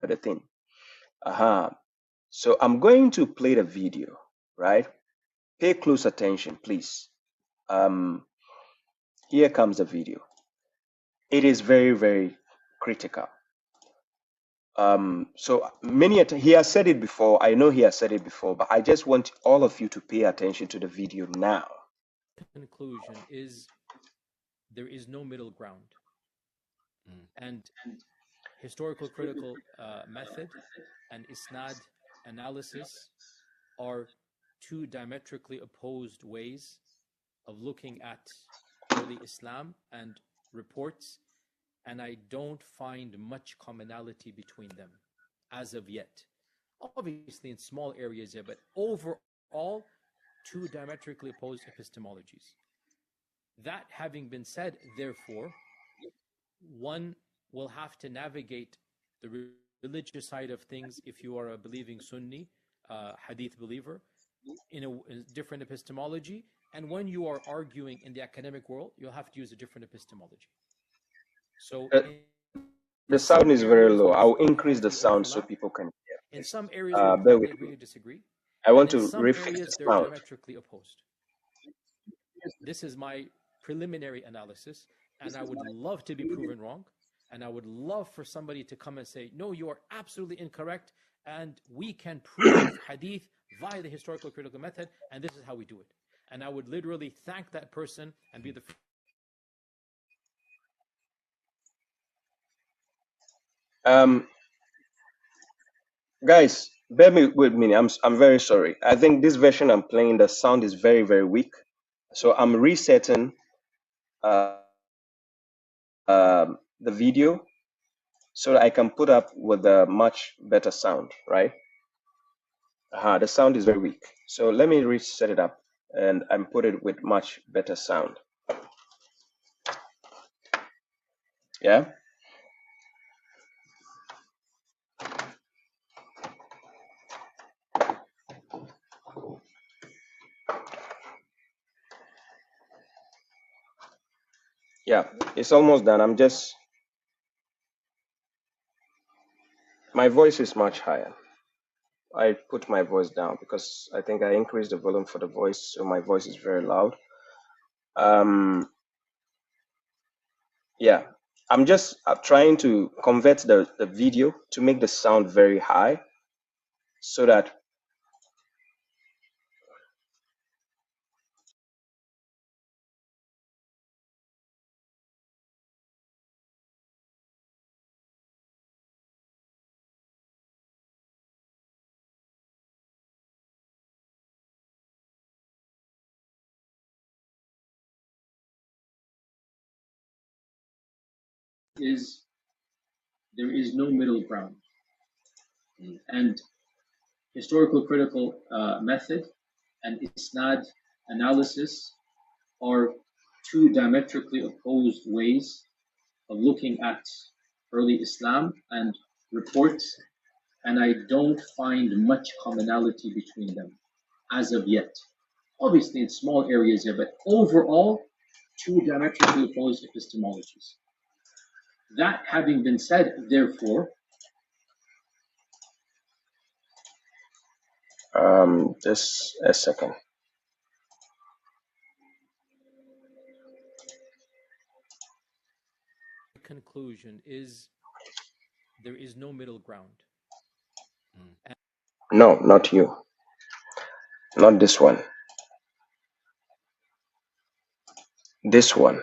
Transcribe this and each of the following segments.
the thing. So I'm going to play the video, right? Pay close attention, please. Here comes the video. It is very, very critical. So he has said it before. I know he has said it before, but I just want all of you to pay attention to the video now. Conclusion is there is no middle ground. And historical critical method and isnad analysis are two diametrically opposed ways of looking at early Islam and reports, and I don't find much commonality between them as of yet. Obviously in small areas here, but overall two diametrically opposed epistemologies. That having been said, therefore, one will have to navigate the religious side of things if you are a believing Sunni, Hadith believer, in a different epistemology. And when you are arguing in the academic world, you'll have to use a different epistemology. So the sound is very low. I'll increase the sound so people can hear. In some areas, they agree or disagree. I want to refix the sound. They're diametrically opposed. This is my preliminary analysis, and I would love to be proven wrong. And I would love for somebody to come and say, no, you are absolutely incorrect, and we can prove hadith via the historical critical method, and this is how we do it. And I would literally thank that person and be the guys, bear with me. I'm very sorry. I think this version I'm playing, the sound is very, very weak. So I'm resetting the video so that I can put up with a much better sound, right? The sound is very weak. So let me reset it up and put it with much better sound. Yeah. Yeah, it's almost done. My voice is much higher. I put my voice down because I think I increased the volume for the voice, so my voice is very loud. Yeah, I'm just trying to convert the video to make the sound very high so that there is no middle ground. And historical critical method and isnad analysis are two diametrically opposed ways of looking at early Islam and reports, and I don't find much commonality between them as of yet. Obviously in small areas here, but overall two diametrically opposed epistemologies. That having been said, therefore, just a second. conclusion is there is no middle ground. No, not you. Not this one. This one.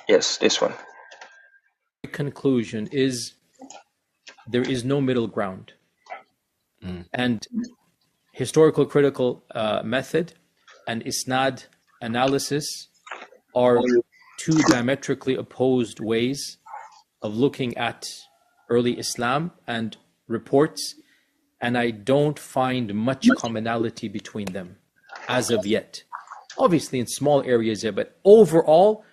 Yes, this one. Conclusion is there is no middle ground. And historical critical method and isnad analysis are two diametrically opposed ways of looking at early Islam and reports, and I don't find much commonality between them as of yet. Obviously in small areas here, but overall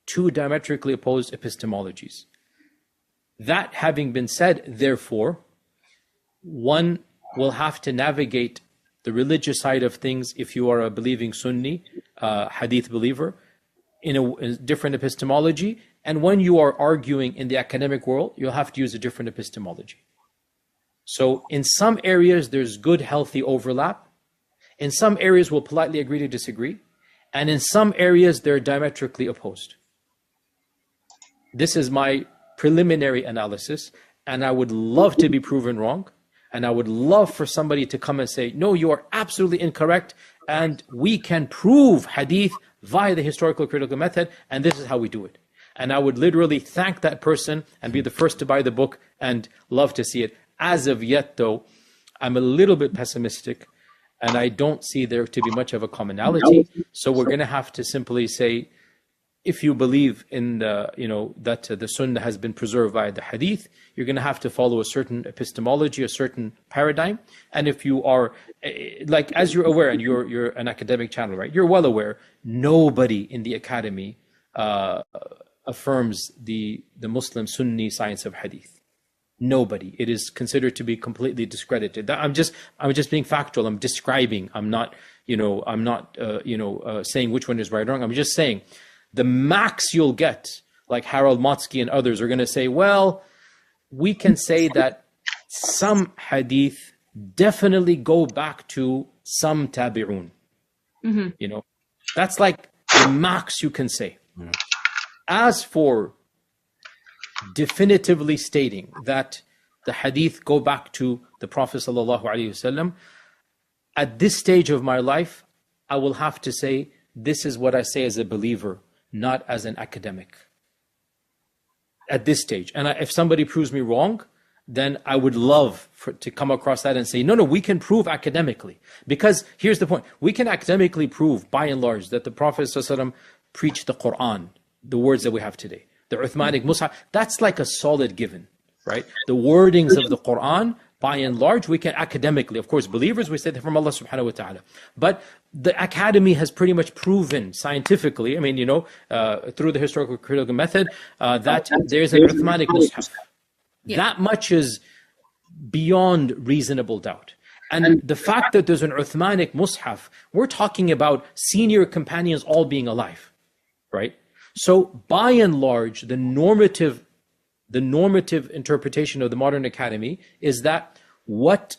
two diametrically opposed epistemologies. That having been said, therefore, one will have to navigate the religious side of things if you are a believing Sunni, Hadith believer, in a different epistemology. And when you are arguing in the academic world, you'll have to use a different epistemology. So in some areas, there's good, healthy overlap. In some areas, we'll politely agree to disagree. And in some areas, they're diametrically opposed. This is my preliminary analysis, and I would love to be proven wrong. And I would love for somebody to come and say, no, you are absolutely incorrect, and we can prove hadith via the historical critical method, and this is how we do it. And I would literally thank that person and be the first to buy the book and love to see it. As of yet, though, I'm a little bit pessimistic, and I don't see there to be much of a commonality. So we're going to have to simply say, if you believe in the, that the sunnah has been preserved by the hadith, you're going to have to follow a certain epistemology, a certain paradigm. And if you are, like, as you're aware, and you're an academic channel, right? You're well aware, nobody in the academy affirms the Muslim Sunni science of hadith. Nobody. It is considered to be completely discredited. I'm just being factual. I'm describing. I'm not saying which one is right or wrong. I'm just saying the max you'll get, like Harold Motsky and others are going to say, well, we can say that some hadith definitely go back to some tabi'un. Mm-hmm. That's like the max you can say. Yeah. As for definitively stating that the hadith go back to the Prophet sallallahu alaihi wasallam, at this stage of my life, I will have to say, this is what I say as a believer, not as an academic. At this stage. And if somebody proves me wrong, then I would love to come across that and say, no, we can prove academically. Because here's the point. We can academically prove, by and large, that the Prophet ﷺ preached the Quran, the words that we have today. The Uthmanic Mus'haf, that's like a solid given, right? The wordings of the Quran, by and large, we can academically, of course, believers, we say that from Allah subhanahu wa ta'ala. But the academy has pretty much proven scientifically, through the historical critical method, that there's an Uthmanic Mus'haf. Yeah. That much is beyond reasonable doubt. And the fact that there's an Uthmanic Mus'haf, we're talking about senior companions all being alive, right? So by and large, the normative interpretation of the modern academy is that what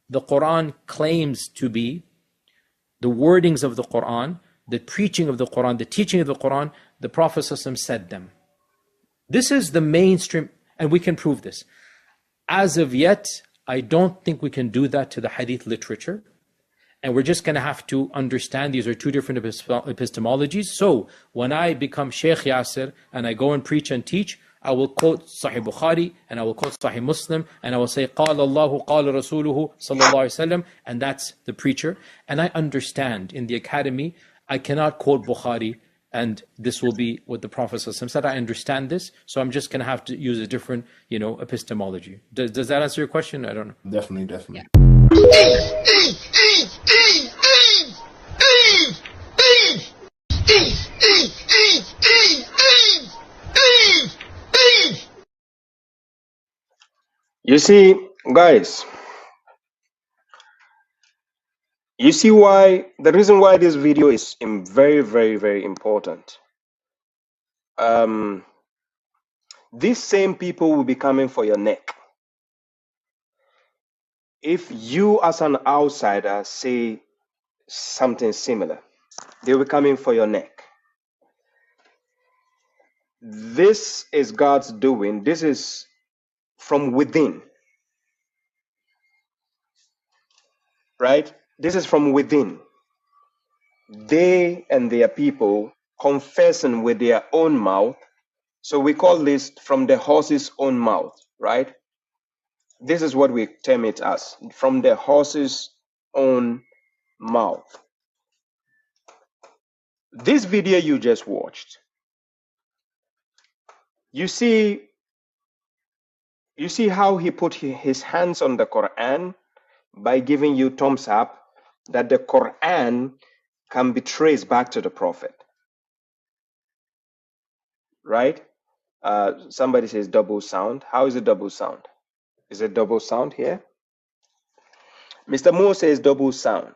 the Quran claims to be, the wordings of the Quran, the preaching of the Quran, the teaching of the Quran, the Prophet ﷺ said them. This is the mainstream, and we can prove this. As of yet, I don't think we can do that to the hadith literature. And we're just going to have to understand these are two different epistemologies. So when I become Sheikh Yasir and I go and preach and teach, I will quote Sahih Bukhari and I will quote Sahih Muslim and I will say قال الله قال رسوله صلى الله عليه وسلم, and that's the preacher. And I understand in the academy I cannot quote Bukhari and this will be what the Prophet ﷺ said. I understand this, so I'm just going to have to use a different, epistemology. Does that answer your question? I don't know. Definitely. Yeah. You see, guys, the reason why this video is very, very, very important. These same people will be coming for your neck. If you as an outsider say something similar, they will be coming for your neck. This is God's doing. This is from within. Right? This is from within. They and their people confessing with their own mouth. So we call this from the horse's own mouth, right? This is what we term it as, from the horse's own mouth. This video you just watched, you see how he put his hands on the Quran by giving you thumbs up that the Quran can be traced back to the Prophet, right? Somebody says double sound. How is it double sound? Is it double sound here? Mr. Moore says double sound.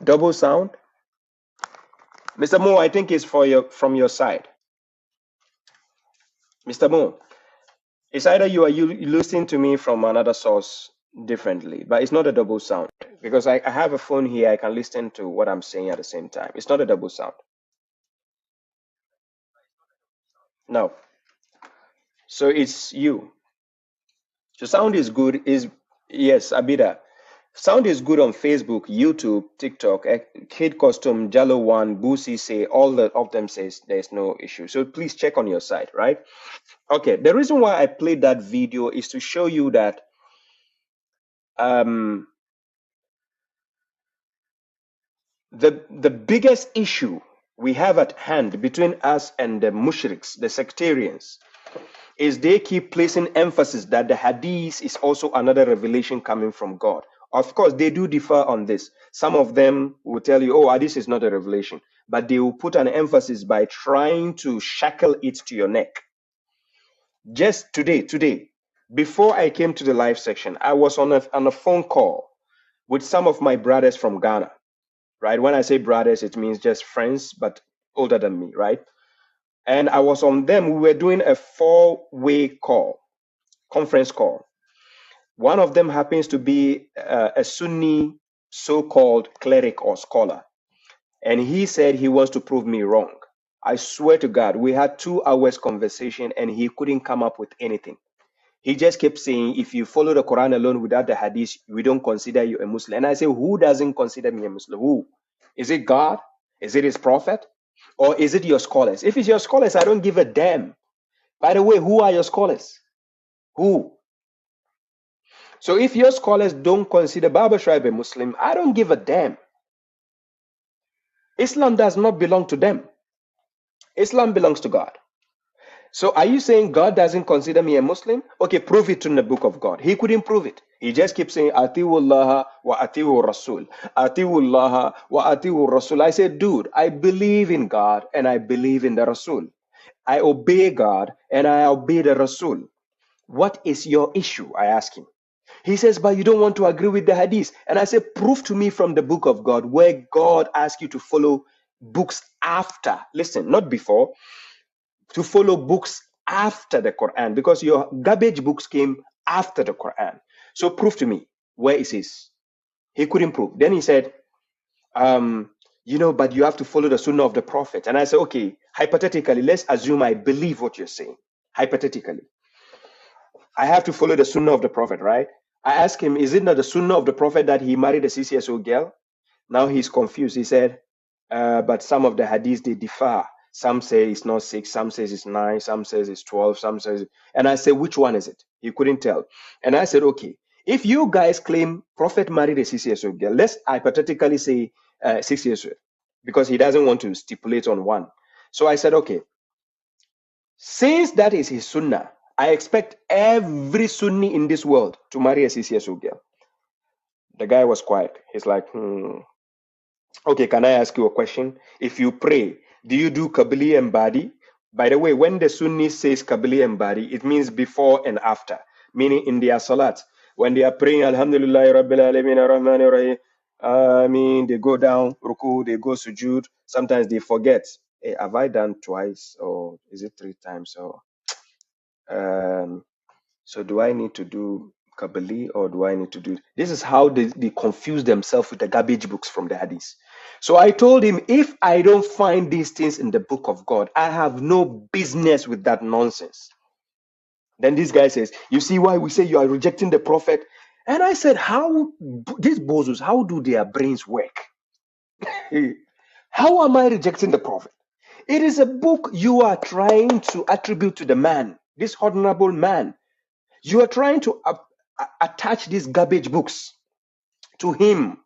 Double sound? Mr. Mo, I think it's from your side. Mr. Mo, it's either you listening to me from another source differently, but it's not a double sound because I have a phone here. I can listen to what I'm saying at the same time. It's not a double sound. No. So it's you. So sound is good. Yes, Abida. Sound is good on Facebook, YouTube, TikTok, Kid Custom, Jello One, Boosie say all of them says there's no issue. So please check on your side, right? Okay. The reason why I played that video is to show you that um, the biggest issue we have at hand between us and the mushriks, the sectarians, is they keep placing emphasis that the hadith is also another revelation coming from God. Of course, they do differ on this. Some of them will tell you, oh, hadith is not a revelation, but they will put an emphasis by trying to shackle it to your neck. Just today, before I came to the live section, I was on a phone call with some of my brothers from Ghana, right? When I say brothers, it means just friends, but older than me, right? And I was on them. We were doing a 4-way call, conference call. One of them happens to be a Sunni so-called cleric or scholar. And he said he wants to prove me wrong. I swear to God, we had 2 hours conversation and he couldn't come up with anything. He just kept saying, if you follow the Quran alone without the hadith, we don't consider you a Muslim. And I say, who doesn't consider me a Muslim? Who? Is it God? Is it his prophet? Or is it your scholars? If it's your scholars, I don't give a damn. By the way, who are your scholars? Who? So if your scholars don't consider Baba Shuaib a Muslim, I don't give a damn. Islam does not belong to them. Islam belongs to God. So are you saying God doesn't consider me a Muslim? Okay, prove it in the book of God. He couldn't prove it. He just keeps saying, Atiwullah wa atiwu Rasul. Atiwullah wa atiwu Rasul. I said, dude, I believe in God and I believe in the Rasul. I obey God and I obey the Rasul. What is your issue? I ask him. He says, but you don't want to agree with the hadith. And I say, prove to me from the book of God where God asks you to follow books after. Listen, not before. To follow books after the Quran, because your garbage books came after the Quran. So prove to me where it is. He couldn't prove. Then he said, but you have to follow the Sunnah of the Prophet. And I said, okay, hypothetically, let's assume I believe what you're saying. Hypothetically, I have to follow the Sunnah of the Prophet, right? I asked him, is it not the Sunnah of the Prophet that he married a 6-year-old girl? Now he's confused. He said, but some of the hadiths, they differ. Some say it's not 6, some says it's 9, some says it's 12, some says, and I said, which one is it? He couldn't tell. And I said, okay, if you guys claim Prophet married a 6-year-old girl, let's hypothetically say 6 years old, because he doesn't want to stipulate on one. So I said, okay, since that is his sunnah, I expect every Sunni in this world to marry a 6-year-old girl. The guy was quiet. He's like, okay, can I ask you a question? If you pray, do you do Qabli and Badi? By the way, when the Sunni says Qabli and Badi, it means before and after, meaning in their salat. When they are praying, Alhamdulillah, Rabbil Alameen, Ar-Rahman, Ar-Rahim, they go down, ruku, they go sujud. Sometimes they forget. Hey, have I done twice or is it 3 times? Or so do I need to do Kabali or do I need to do? This is how they confuse themselves with the garbage books from the Hadith. So I told him, if I don't find these things in the book of God, I have no business with that nonsense. Then this guy says, you see why we say you are rejecting the prophet? And I said, how, these bozos, how do their brains work? How am I rejecting the prophet? It is a book you are trying to attribute to the man, this honorable man. You are trying to attach these garbage books to him.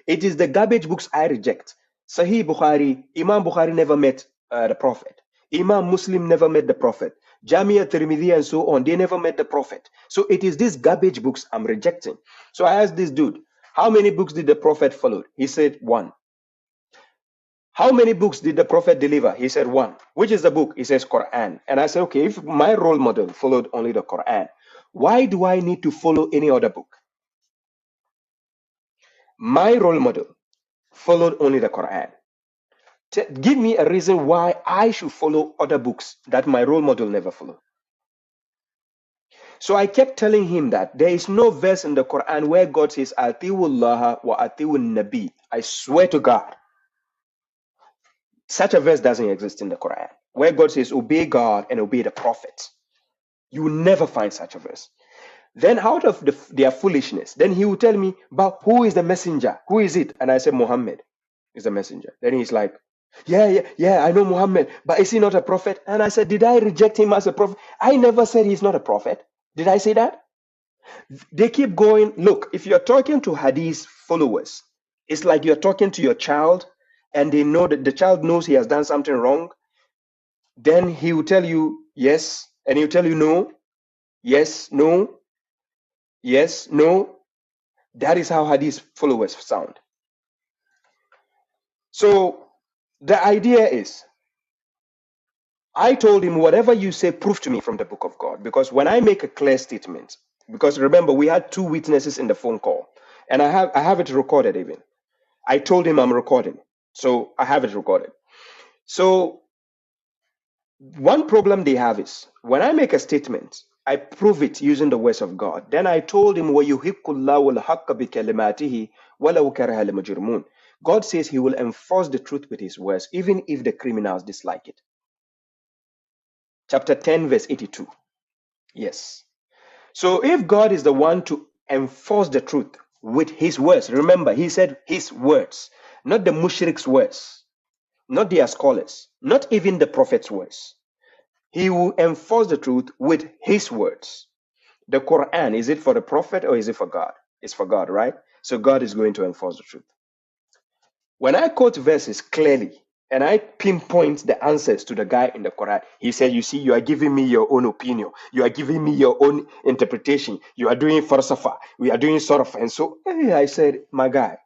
It is the garbage books I reject. Sahih Bukhari, Imam Bukhari never met the Prophet. Imam Muslim never met the Prophet. Jamia Tirmidhi and so on, they never met the Prophet. So it is these garbage books I'm rejecting. So I asked this dude, how many books did the Prophet follow? He said 1. How many books did the Prophet deliver? He said 1. Which is the book? He says Quran. And I said, okay, if my role model followed only the Quran, why do I need to follow any other book? My role model followed only the Quran. Give me a reason why I should follow other books that my role model never followed. So I kept telling him that there is no verse in the Quran where God says, Atiwullah wa atiwun nabi. I swear to God, such a verse doesn't exist in the Quran. Where God says, obey God and obey the prophet. You will never find such a verse. Then out of their foolishness, then he will tell me, but who is the messenger? Who is it? And I said, Muhammad is the messenger. Then he's like, yeah, I know Muhammad, but is he not a prophet? And I said, did I reject him as a prophet? I never said he's not a prophet. Did I say that? They keep going. Look, if you're talking to Hadith followers, it's like you're talking to your child and they know that the child knows he has done something wrong. Then he will tell you yes, and he'll tell you no, yes, no, yes, no. That is how Hadith followers sound. So the idea is, I told him, whatever you say, prove to me from the book of God. Because when I make a clear statement, because remember, we had 2 witnesses in the phone call, and I have it recorded even. I told him I'm recording, so I have it recorded. So one problem they have is, when I make a statement, I prove it using the words of God. Then I told him, وَيُحِقُّ اللَّهُ الْحَقَّ بِكَلِمَاتِهِ وَلَوْ كَرِهَ الْمُجْرِمُونَ. God says he will enforce the truth with his words, even if the criminals dislike it. Chapter 10, verse 82. Yes. So if God is the one to enforce the truth with his words, remember, he said his words, not the mushrik's words, not their scholars, not even the prophet's words. He will enforce the truth with his words. The Quran, is it for the prophet or is it for God? It's for God, right? So God is going to enforce the truth. When I quote verses clearly and I pinpoint the answers to the guy in the Quran, he said, you see, you are giving me your own opinion. You are giving me your own interpretation. You are doing falsafa. We are doing sort of. And so I said, my guy,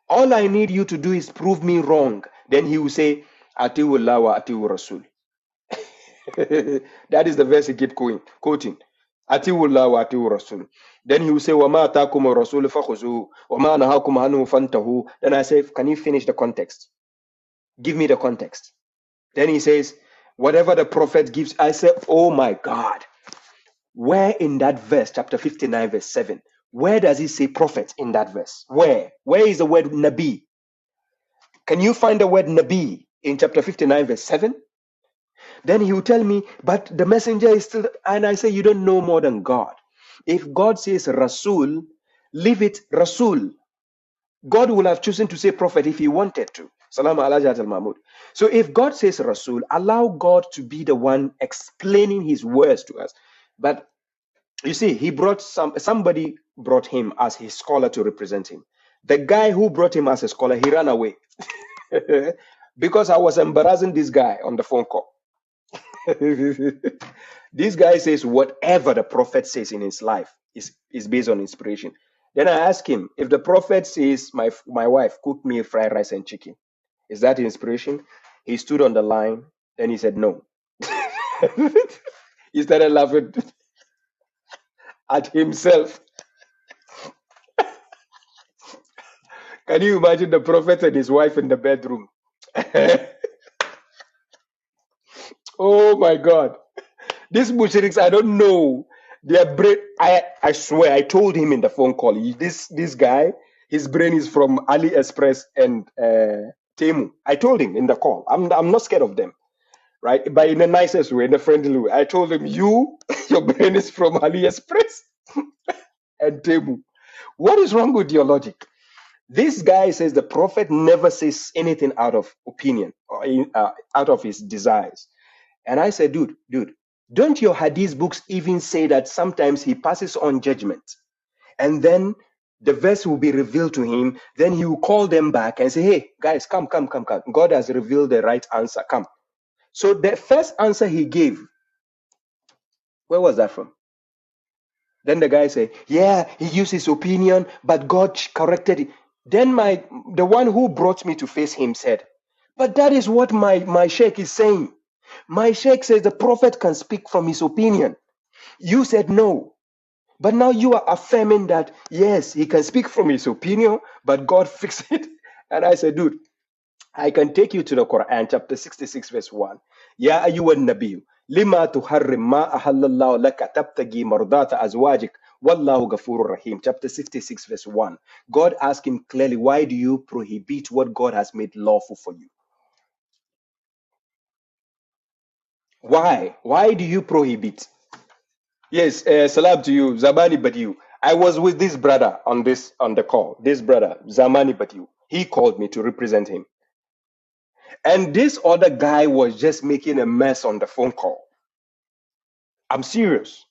all I need you to do is prove me wrong. Then he will say, Atiwu Allah wa Atiwu Rasul. That is the verse he keep quoting. Atiwu Allah wa Atiwu Rasul. Then he will say, وَمَا أَتَاكُمُ الرَّسُولُ فَخُذُوهُ وَمَا نَهَاكُمْ عَنْهُ فَانْتَهُوا. Then I say, can you finish the context? Give me the context. Then he says, whatever the prophet gives. I say, oh my God. Where in that verse, chapter 59, verse 7, where does he say prophet in that verse? Where? Where is the word Nabi? Can you find the word Nabi in chapter 59, verse 7? Then he will tell me, but the messenger is still, and I say, you don't know more than God. If God says Rasul, leave it Rasul. God would have chosen to say prophet if he wanted to. Salam alaikum al-Mahmud. So if God says Rasul, allow God to be the one explaining his words to us. But you see, he brought somebody brought him as his scholar to represent him. The guy who brought him as a scholar, he ran away. Because I was embarrassing this guy on the phone call. This guy says whatever the prophet says in his life is based on inspiration. Then I asked him, if the prophet says, my wife cooked me fried rice and chicken, is that inspiration? He stood on the line, then he said no. He started laughing at himself. Can you imagine the prophet and his wife in the bedroom? Oh my God. These mushriks, I don't know. Their brain, I swear, I told him in the phone call, this guy, his brain is from AliExpress and Temu. I told him in the call. I'm not scared of them, right? But in the nicest way, in the friendly way. I told him, your brain is from AliExpress and Temu. What is wrong with your logic? This guy says the prophet never says anything out of opinion or out of his desires. And I said, dude, don't your hadith books even say that sometimes he passes on judgment and then the verse will be revealed to him, then he will call them back and say, hey, guys, come. God has revealed the right answer, come. So the first answer he gave, where was that from? Then the guy said, yeah, he used his opinion, but God corrected it. Then the one who brought me to face him said, but that is what my sheikh is saying. My sheikh says the prophet can speak from his opinion. You said no. But now you are affirming that, yes, he can speak from his opinion, but God fixed it. And I said, dude, I can take you to the Quran, chapter 66, verse 1. Ya ayyuhan nabiyyu, lima tuharrim ma ahallallahu laka tabtagi mardata azwajik, wallahu ghafurur rahim. Chapter 66, verse 1. God asked him clearly, why do you prohibit what God has made lawful for you? Why? Why do you prohibit? Yes, salam to you, Zamani Badiu. I was with this brother on the call. This brother, Zamani Badiu. He called me to represent him. And this other guy was just making a mess on the phone call. I'm serious.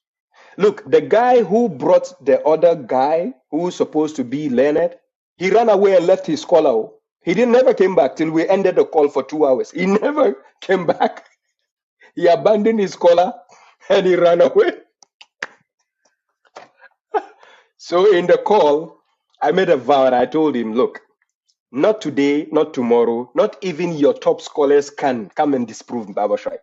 Look, the guy who brought the other guy who's supposed to be Leonard, he ran away and left his scholar. He didn't never came back till we ended the call for 2 hours. He never came back. He abandoned his scholar and he ran away. So in the call, I made a vow and I told him, look, not today, not tomorrow, not even your top scholars can come and disprove Baba Shaib.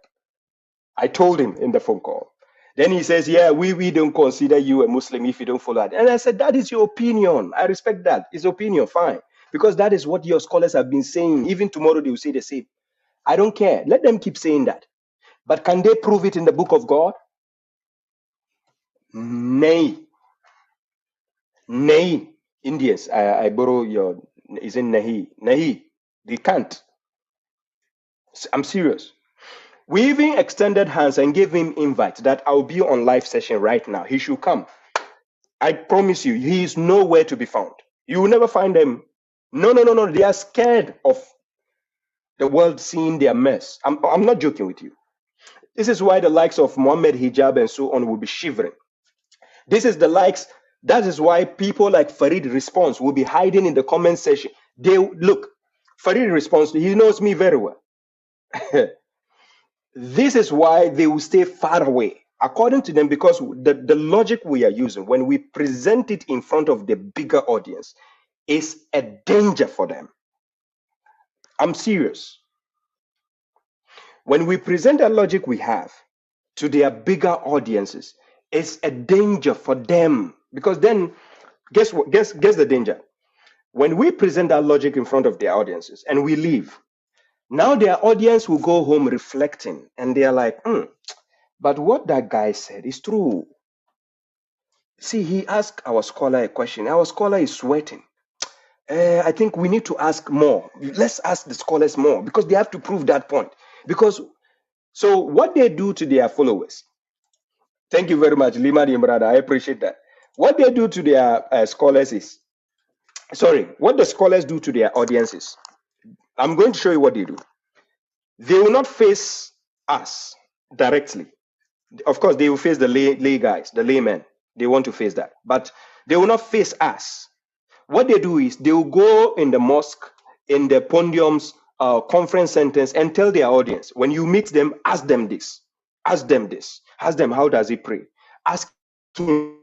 I told him in the phone call. Then he says, yeah, we don't consider you a Muslim if you don't follow that. And I said, that is your opinion. I respect that. It's opinion, fine. Because that is what your scholars have been saying. Even tomorrow they will say the same. I don't care. Let them keep saying that. But can they prove it in the book of God? Nay. Nay. Indians, I borrow your, is in Nahi. Nahi. They can't. I'm serious. We even extended hands and gave him invite that I'll be on live session right now. He should come. I promise you, he is nowhere to be found. You will never find them. No, no, no, no. They are scared of the world seeing their mess. I'm not joking with you. This is why the likes of Mohammed Hijab and so on will be shivering. This is the likes. That is why people like Farid Response will be hiding in the comment section. They look, Farid Response, he knows me very well. This is why they will stay far away, according to them, because the logic we are using, when we present it in front of the bigger audience, is a danger for them. I'm serious. When we present the logic we have to their bigger audiences, it's a danger for them. Because then, guess what? Guess the danger. When we present that logic in front of their audiences and we leave, now their audience will go home reflecting and they are like, but what that guy said is true. See, he asked our scholar a question. Our scholar is sweating. I think we need to ask more. Let's ask the scholars more because they have to prove that point. Because so what they do to their followers. Thank you very much, Lima Imrada. I appreciate that. What they do to their scholars is, sorry, what the scholars do to their audiences. I'm going to show you what they do. They will not face us directly. Of course, they will face the lay guys, the laymen. They want to face that. But they will not face us. What they do is they will go in the mosque, in the podiums, conference centers, and tell their audience, when you meet them, ask them this. Ask them this. Ask them, how does he pray? Ask him,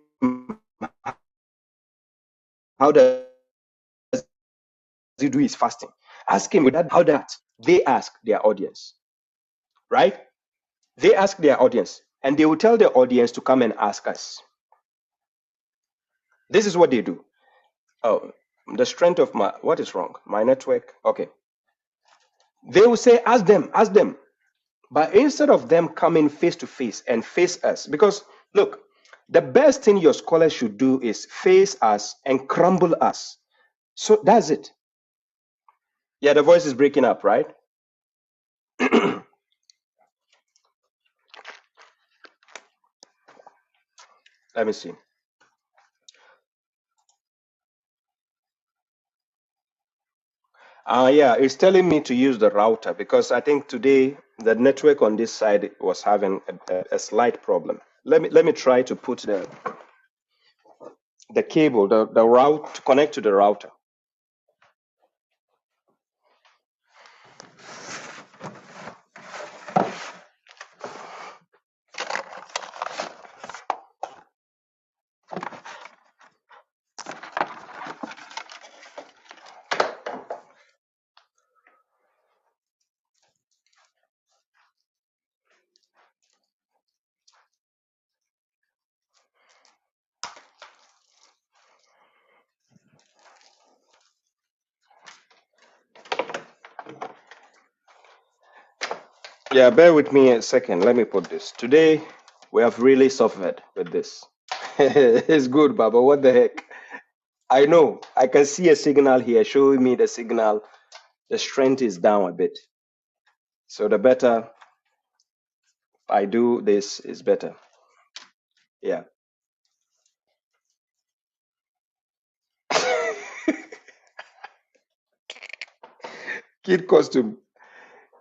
how does he do his fasting? Ask him with that, how that. They ask their audience, right? They ask their audience, and they will tell their audience to come and ask us. This is what they do. Oh, the strength of my, what is wrong? My network? Okay. They will say, ask them, ask them. But instead of them coming face to face and face us, because look, the best thing your scholars should do is face us and crumble us. So that's it. Yeah, the voice is breaking up, right? Let me see. Yeah, it's telling me to use the router because I think today the network on this side was having a slight problem. Let me try to put the cable, the route to connect to the router. Yeah, bear with me a second. Let me put this. Today, we have really suffered with this. It's good, Baba. What the heck? I know. I can see a signal here showing me the signal. The strength is down a bit. So the better I do this is better. Yeah. Kid costume.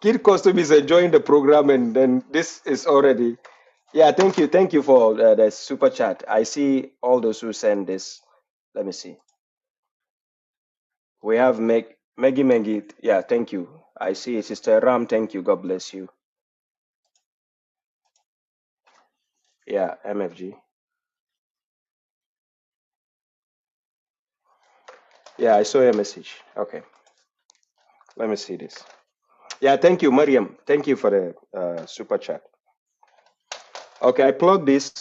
Kid costume is enjoying the program, and then this is already. Yeah, thank you. Thank you for the super chat. I see all those who send this. Let me see. We have Maggie Maggie. Yeah, thank you. I see Sister Ram. Thank you. God bless you. Yeah, MFG. Yeah, I saw your message. Okay, let me see this. Yeah, thank you, Mariam. Thank you for the super chat. Okay, I plug this.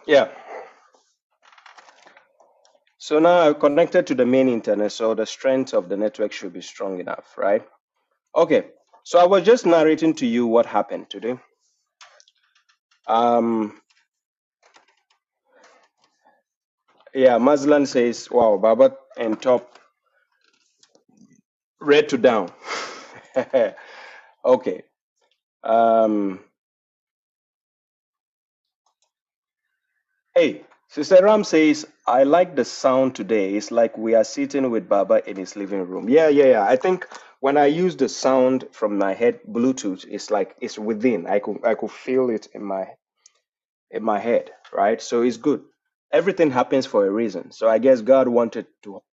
Yeah. So now I'm connected to the main internet, so the strength of the network should be strong enough, right? Okay. So I was just narrating to you what happened today. Yeah, Mazlan says, wow, Baba and top red to down. Okay. Um, hey, Sister Ram says, I like the sound today. It's like we are sitting with Baba in his living room. Yeah. I think when I use the sound from my head, Bluetooth, it's like it's within. I could feel it in my head, right? So it's good. Everything happens for a reason. So I guess God wanted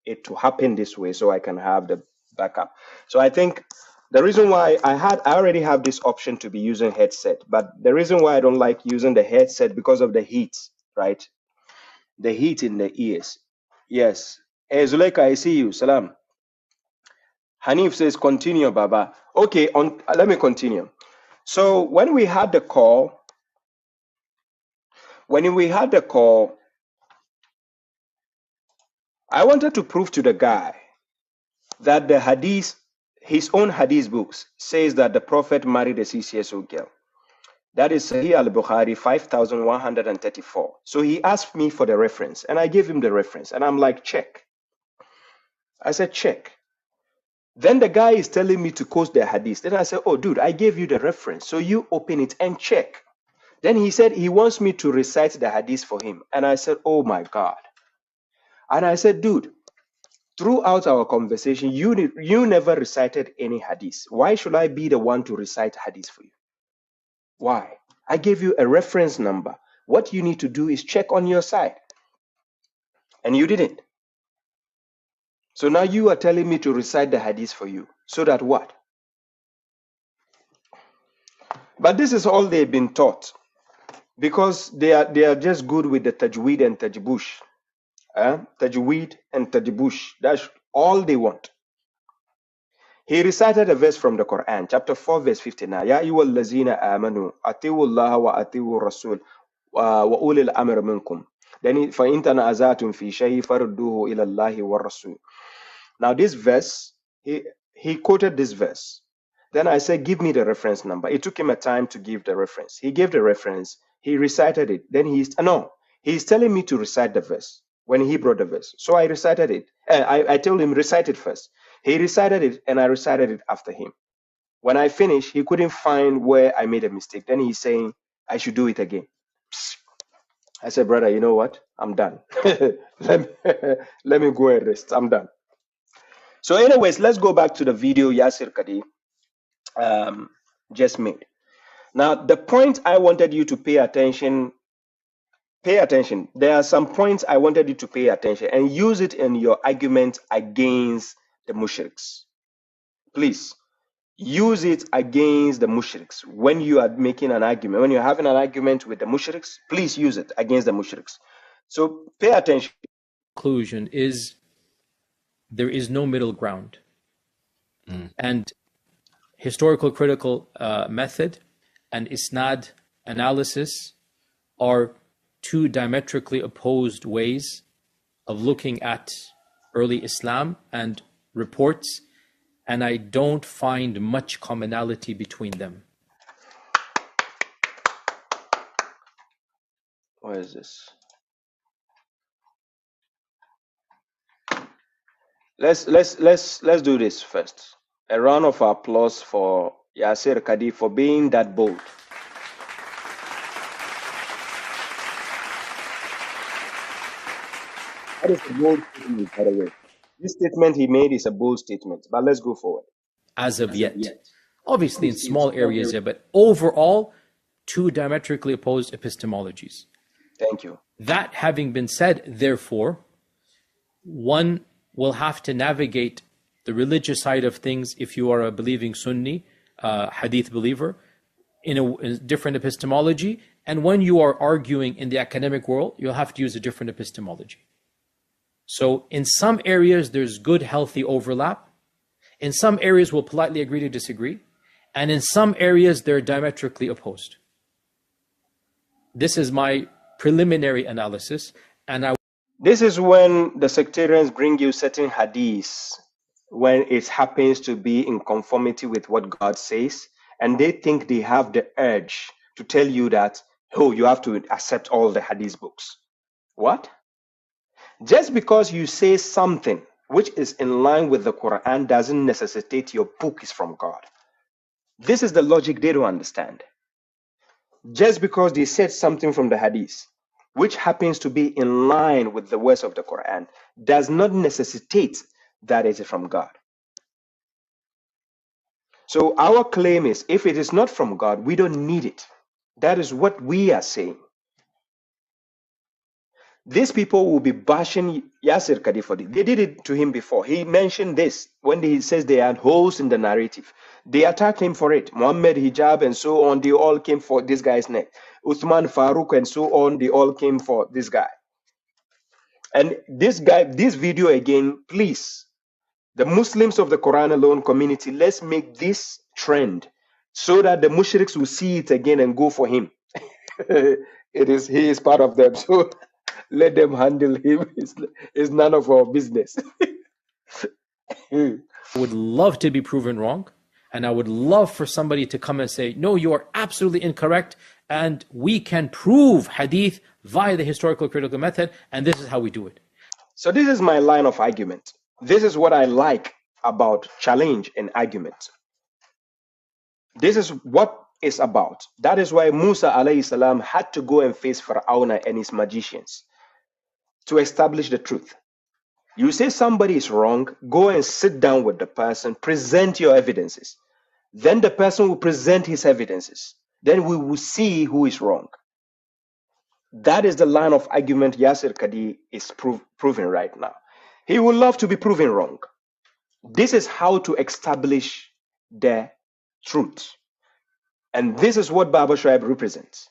it to happen this way so I can have the backup. So I think the reason why I already have this option to be using headset, but the reason why I don't like using the headset because of the heat, right? The heat in the ears. Yes. Hey, Zuleika, I see you. Salam. Hanif says, continue, Baba. Okay, let me continue. So when we had the call, I wanted to prove to the guy that the hadith, his own hadith books, says that the Prophet married a CCSO girl. That is Sahih al-Bukhari 5134. So he asked me for the reference, and I gave him the reference, and I'm like, check. I said, check. Then the guy is telling me to quote the hadith. Then I said, oh, dude, I gave you the reference, so you open it and check. Then he said he wants me to recite the hadith for him. And I said, oh my God. And I said, dude, throughout our conversation, you never recited any hadith. Why should I be the one to recite hadith for you? Why? I gave you a reference number. What you need to do is check on your side. And you didn't. So now you are telling me to recite the hadith for you. So that what? But this is all they've been taught. Because they are just good with the tajweed and tajbush. Tajweed and tajbush. That's all they want. He recited a verse from the Quran, chapter 4, verse 59. Ya ayyuhal lazina amanu, atiwu Allah wa atiwu Rasul, wa ulil amr minkum. Then, fa in tanaza'tum fi shay'in farudduhu ila Allahi wa Rasul. Now, this verse, he quoted this verse. Then I said, give me the reference number. It took him a time to give the reference. He gave the reference. He recited it. Then he's telling me to recite the verse when he brought the verse. So I recited it. I told him, recite it first. He recited it, and I recited it after him. When I finished, he couldn't find where I made a mistake. Then he's saying, I should do it again. Psst. I said, brother, you know what? I'm done. let, me, let me go and rest. I'm done. So anyways, let's go back to the video Yasir Qadhi just made. Now, the point I wanted you to pay attention. There are some points I wanted you to pay attention and use it in your argument against the mushriks. Please use it against the mushriks. When you are making an argument, when you're having an argument with the mushriks, please use it against the mushriks. So pay attention. Conclusion is there is no middle ground. And historical critical method and isnad analysis are two diametrically opposed ways of looking at early Islam and reports, and I don't find much commonality between them. Where is this? Let's do this first. A round of applause for Yasir Qadhi for being that bold. That is a bold statement, by the way. This statement he made is a bold statement, but let's go forward. As of yet. Obviously in small areas here, but overall, two diametrically opposed epistemologies. Thank you. That having been said, therefore, one will have to navigate the religious side of things if you are a believing Sunni, Hadith believer, in a different epistemology. And when you are arguing in the academic world, you'll have to use a different epistemology. So in some areas, there's good, healthy overlap. In some areas, we'll politely agree to disagree. And in some areas, they're diametrically opposed. This is my preliminary analysis. And this is when the sectarians bring you certain hadiths when it happens to be in conformity with what God says, and they think they have the urge to tell you that, oh, you have to accept all the hadith books. What? Just because you say something which is in line with the Quran doesn't necessitate your book is from God. This is the logic they don't understand. Just because they said something from the hadith, which happens to be in line with the words of the Quran, does not necessitate that it is from God. So our claim is, if it is not from God, we don't need it. That is what we are saying. These people will be bashing Yasir Qadhi for this. They did it to him before. He mentioned this when he says they are holes in the narrative. They attacked him for it. Muhammad Hijab and so on, they all came for this guy's neck. Uthman Farooq and so on, they all came for this guy. And this guy, this video again, please, the Muslims of the Quran alone community, let's make this trend so that the mushriks will see it again and go for him. He is part of them. So let them handle him. It's none of our business. I would love to be proven wrong. And I would love for somebody to come and say, no, you are absolutely incorrect. And we can prove hadith via the historical critical method. And this is how we do it. So this is my line of argument. This is what I like about challenge and argument. This is what it's about. That is why Musa alayhi salam had to go and face Fir'aun and his magicians to establish the truth. You say somebody is wrong, go and sit down with the person, present your evidences. Then the person will present his evidences. Then we will see who is wrong. That is the line of argument Yasir Qadhi is proving right now. He would love to be proven wrong. This is how to establish the truth. And this is what Baba Shoaib represents.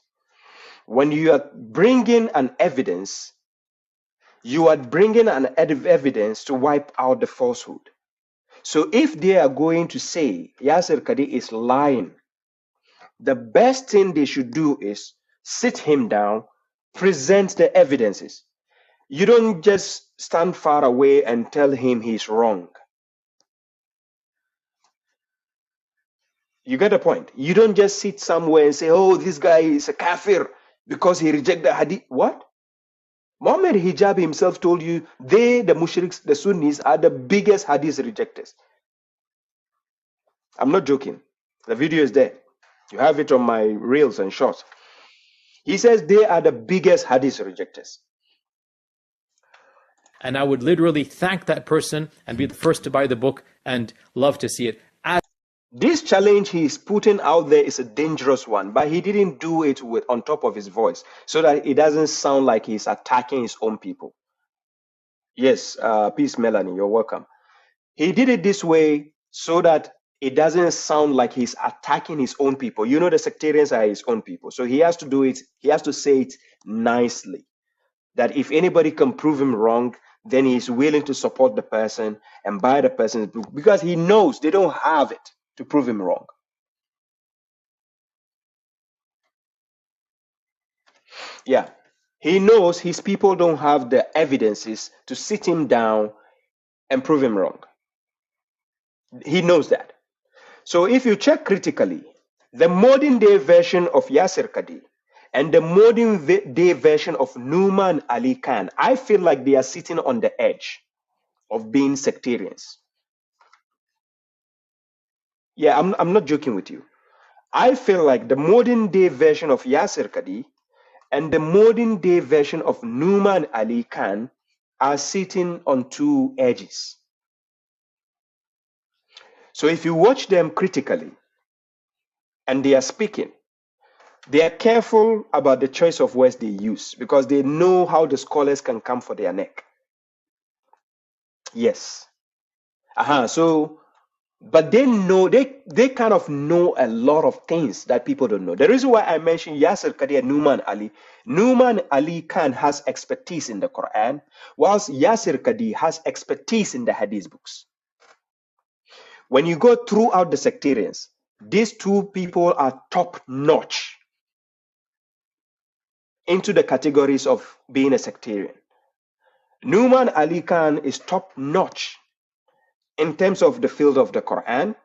When you are bringing an evidence, you are bringing an evidence to wipe out the falsehood. So if they are going to say Yasir Qadhi is lying, the best thing they should do is sit him down, present the evidences. You don't just stand far away and tell him he's wrong. You get the point? You don't just sit somewhere and say, oh, this guy is a kafir because he rejected the hadith. What? Muhammad Hijab himself told you the mushriks, the Sunnis, are the biggest hadith rejectors. I'm not joking. The video is there. You have it on my reels and shorts. He says they are the biggest hadith rejectors. And I would literally thank that person and be the first to buy the book and love to see it. This challenge he is putting out there is a dangerous one, but he didn't do it with on top of his voice so that it doesn't sound like he's attacking his own people. Yes, peace, Melanie, you're welcome. He did it this way so that it doesn't sound like he's attacking his own people. You know, the sectarians are his own people. So he has to do it, he has to say it nicely. That if anybody can prove him wrong, then he's willing to support the person and buy the person's book because he knows they don't have it to prove him wrong. Yeah. He knows his people don't have the evidences to sit him down and prove him wrong. He knows that. So if you check critically, the modern day version of Yasir Qadhi and the modern day version of Numan Ali Khan, I feel like they are sitting on the edge of being sectarians. Yeah, I'm not joking with you. I feel like the modern day version of Yasir Qadhi and the modern day version of Numan Ali Khan are sitting on two edges. So if you watch them critically and they are speaking, they are careful about the choice of words they use because they know how the scholars can come for their neck. Yes. So, but they know, they kind of know a lot of things that people don't know. The reason why I mentioned Yasir Qadhi and Numan Ali Khan has expertise in the Quran, whilst Yasir Qadhi has expertise in the Hadith books. When you go throughout the sectarians, these two people are top notch into the categories of being a sectarian. Numan Ali Khan is top notch in terms of the field of the Quran,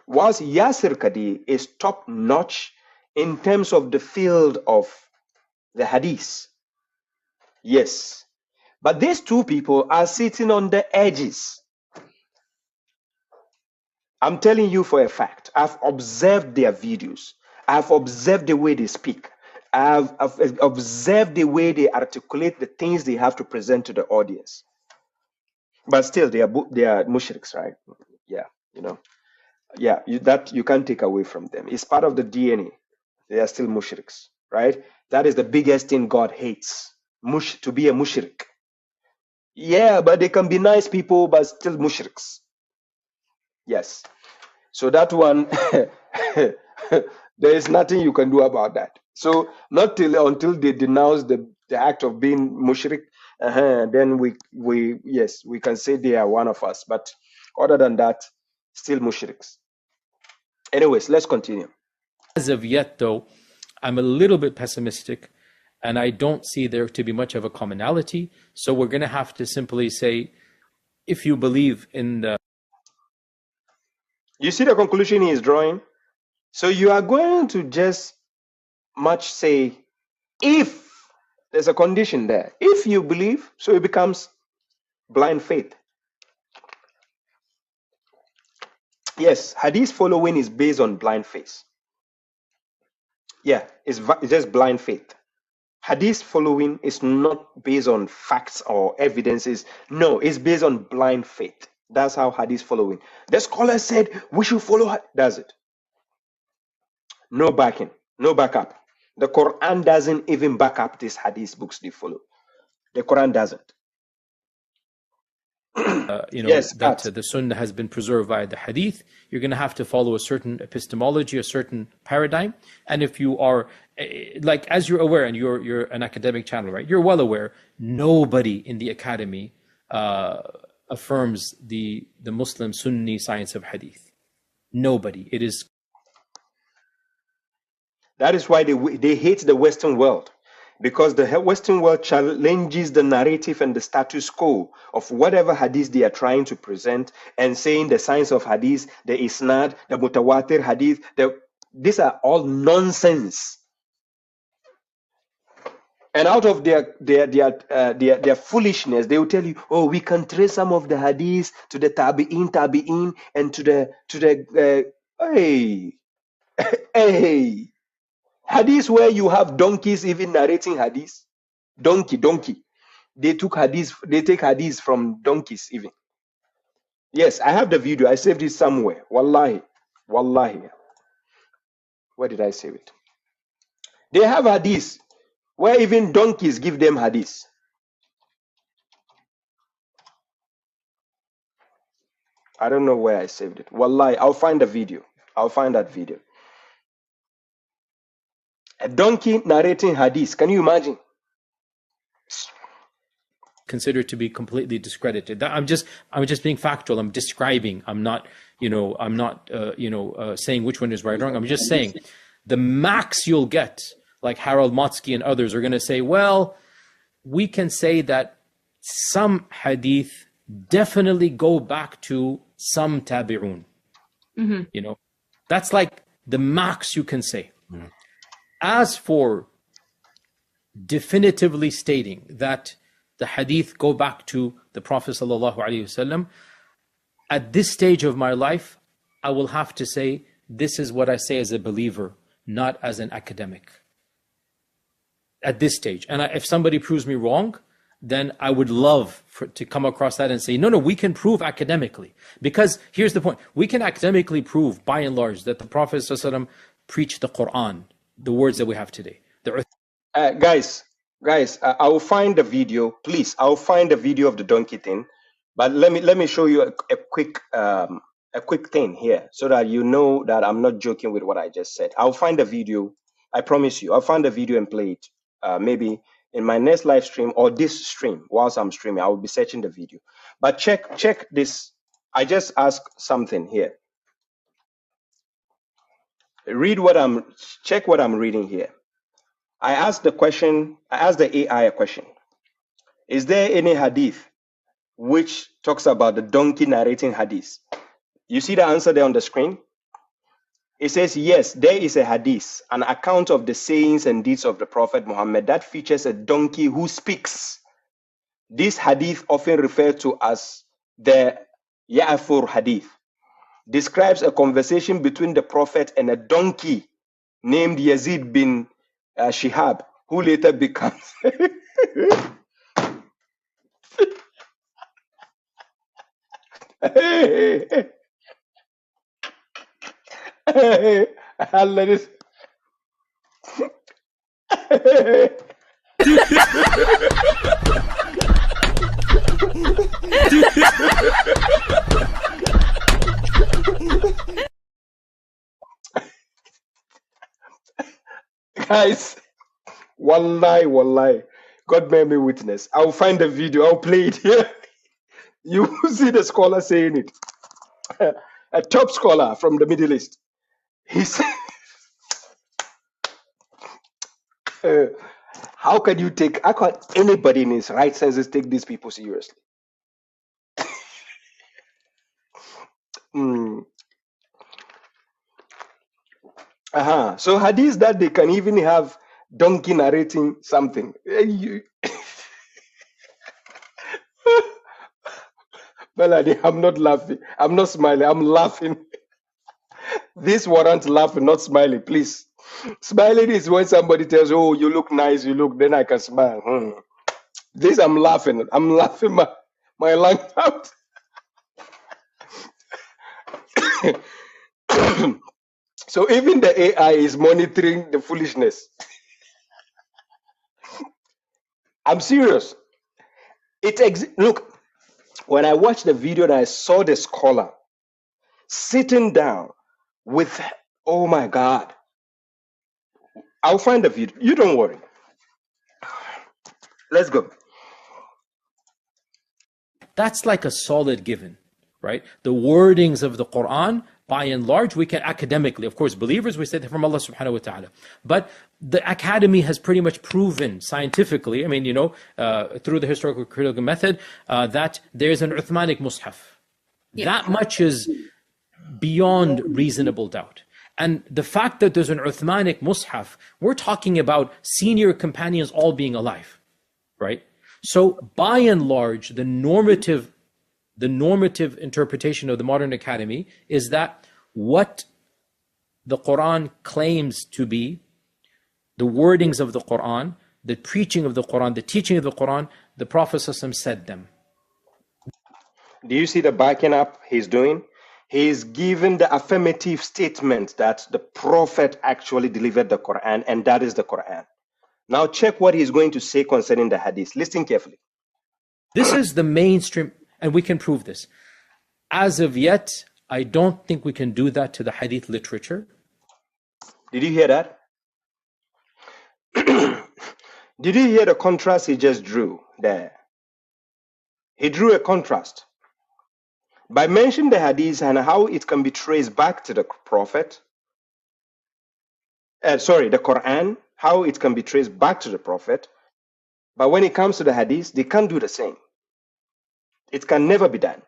whilst Yasir Qadhi is top notch in terms of the field of the Hadith. Yes. But these two people are sitting on the edges. I'm telling you for a fact. I've observed their videos. I've observed the way they speak. I've observed the way they articulate the things they have to present to the audience. But still, they are mushriks, right? Yeah, you know. Yeah, you can't take away from them. It's part of the DNA. They are still mushriks, right? That is the biggest thing God hates. To be a mushrik. Yeah, but they can be nice people, but still mushriks. Yes. So that one, there is nothing you can do about that. So not until they denounce the act of being mushrik, then we can say they are one of us. But other than that, still mushriks. Anyways, let's continue. As of yet, though, I'm a little bit pessimistic, and I don't see there to be much of a commonality. So we're going to have to simply say, if you believe in the... You see the conclusion he is drawing? So you are going to just much say, if there's a condition there, if you believe, so it becomes blind faith. Yes, hadith following is based on blind faith. Yeah, it's just blind faith. Hadith following is not based on facts or evidences. No, it's based on blind faith. That's how hadith following. The scholar said we should follow. That's it. No backing, no backup. The Quran doesn't even back up these hadith books they follow. The Quran doesn't. Yes, that the Sunnah has been preserved by the Hadith. You're going to have to follow a certain epistemology, a certain paradigm. And if you are, like, as you're aware, and you're an academic channel, right? You're well aware. Nobody in the academy affirms the Muslim Sunni science of Hadith. Nobody. It is. That is why they hate the Western world. Because the Western world challenges the narrative and the status quo of whatever hadith they are trying to present and saying the science of hadith, the isnad, the mutawatir hadith, these are all nonsense. And out of their foolishness, they will tell you, oh, we can trace some of the hadith to the tabi'in, and to the hey, hey. Hadith where you have donkeys even narrating hadith. Donkey. They take hadith from donkeys even. Yes, I have the video. I saved it somewhere. Wallahi. Where did I save it? They have hadith where even donkeys give them hadith. I don't know where I saved it. Wallahi, I'll find the video. I'll find that video. A donkey narrating hadith. Can you imagine? Considered to be completely discredited. I'm just being factual. I'm describing. I'm not saying which one is right or wrong. I'm just saying the max you'll get, like Harold Motsky and others are going to say, well, we can say that some hadith definitely go back to some tabi'un. Mm-hmm. That's like the max you can say. Mm-hmm. As for definitively stating that the hadith go back to the Prophet ﷺ, at this stage of my life, I will have to say, this is what I say as a believer, not as an academic. At this stage. And if somebody proves me wrong, then I would love to come across that and say, no, we can prove academically. Because here's the point. We can academically prove, by and large, that the Prophet ﷺ preached the Quran, the words that we have today. Guys, I will find the video, please. I'll find the video of the donkey thing, but let me show you a quick thing here, so that you know that I'm not joking with what I just said. I'll find the video. I promise you, I'll find the video and play it. Maybe in my next live stream or this stream, whilst I'm streaming, I will be searching the video. But check this. I just asked something here. Check what I'm reading here. I asked the AI a question. Is there any hadith which talks about the donkey narrating hadith? You see the answer there on the screen? It says, yes, there is a hadith, an account of the sayings and deeds of the Prophet Muhammad that features a donkey who speaks. This hadith, often referred to as the Ya'fur hadith, describes a conversation between the Prophet and a donkey named Yazid bin Shihab, who later becomes Guys, wallahi, God bear me witness. I'll find the video. I'll play it here. You will see the scholar saying it. A top scholar from the Middle East. He said, how can anybody in his right senses take these people seriously? So hadith that they can even have donkey narrating something. Melody, I'm not laughing. I'm not smiling. I'm laughing. This warrants laughing, not smiling, please. Smiling is when somebody tells you, oh, you look nice, then I can smile. This, I'm laughing. I'm laughing my lungs out. So even the AI is monitoring the foolishness. I'm serious. Look, when I watched the video and I saw the scholar sitting down with, oh my God. I'll find the video. You don't worry. Let's go. That's like a solid given, right? The wordings of the Quran, by and large, we can academically, of course, believers, we say that from Allah subhanahu wa ta'ala. But the academy has pretty much proven scientifically, through the historical critical method, that there's an Uthmanic Mus'haf. Yeah. That much is beyond reasonable doubt. And the fact that there's an Uthmanic Mus'haf, we're talking about senior companions all being alive, right? So by and large, the normative interpretation of the modern academy is that what the Quran claims to be the wordings of the Quran, the preaching of the Quran, the teaching of the Quran, the Prophet ﷺ said them. Do you see the backing up he's doing? He's given the affirmative statement that the Prophet actually delivered the Quran, and that is the Quran. Now check what he's going to say concerning the Hadith. Listen carefully. This is the mainstream, and we can prove this. As of yet, I don't think we can do that to the Hadith literature. Did you hear that? Did you hear the contrast he just drew there? He drew a contrast. By mentioning the Hadith and how it can be traced back to the Prophet, the Quran, how it can be traced back to the Prophet, but when it comes to the Hadith, they can't do the same. It can never be done.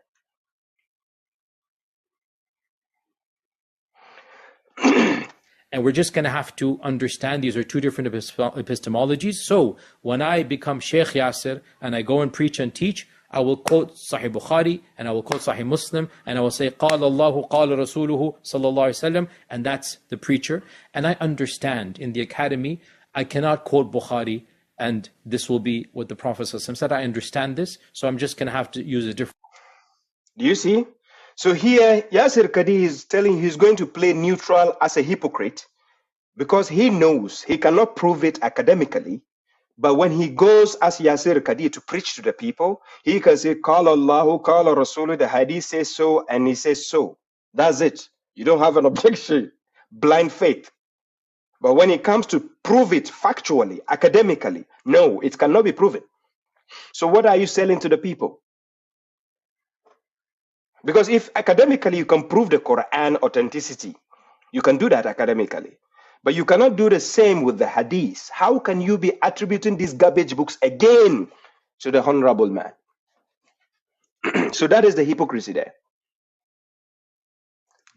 And we're just going to have to understand these are two different epistemologies. So when I become Sheikh Yasir and I go and preach and teach, I will quote Sahih Bukhari and I will quote Sahih Muslim and I will say قال الله قال رسوله صلى الله عليه وسلم, and that's the preacher. And I understand in the academy I cannot quote Bukhari and this will be what the Prophet said. I understand this, so I'm just going to have to use a different. Do you see? So here Yasir Qadhi is telling he's going to play neutral as a hypocrite because he knows he cannot prove it academically. But when he goes as Yasir Qadhi to preach to the people, he can say, Qala Allahu, Qala Rasuluhu, the Hadith says so, and he says so. That's it. You don't have an objection. Blind faith. But when it comes to prove it factually, academically, no, it cannot be proven. So what are you selling to the people? Because if academically you can prove the Quran authenticity, you can do that academically. But you cannot do the same with the Hadith. How can you be attributing these garbage books again to the honorable man? So that is the hypocrisy there.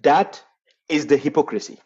That is the hypocrisy.